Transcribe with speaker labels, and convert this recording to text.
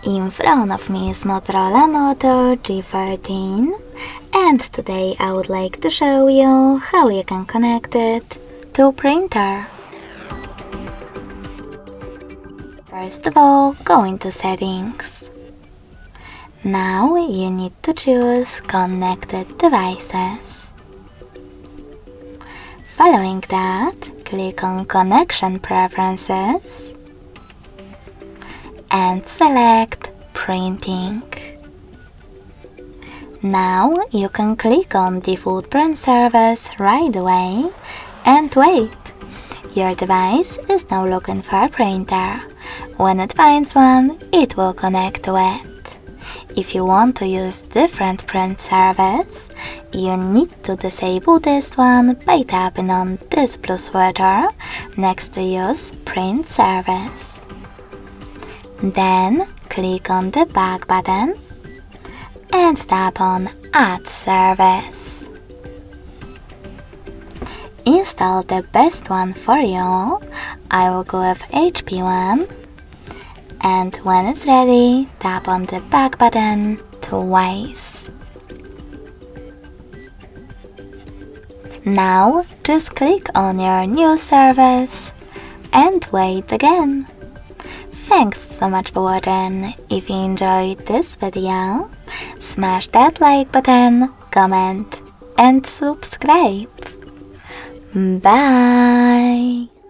Speaker 1: In front of me is Motorola Moto G13, and today I would like to show you how you can connect it to printer. First of all, go into settings. Now you need to choose connected devices. Following that, click on connection preferences and select printing. Now you can click on default print service right away and wait. Your device is now looking for a printer. When it finds one, it will connect to it. If you want to use different print service, you need to disable this one by tapping on this blue sweater next to use print service. Then click on the back button and tap on Add Service. Install the best one for you. I will go with HP one. And when it's ready, tap on the back button twice. Now just click on your new service and wait again. Thanks so much for watching. If you enjoyed this video, smash that like button, comment and subscribe. Bye!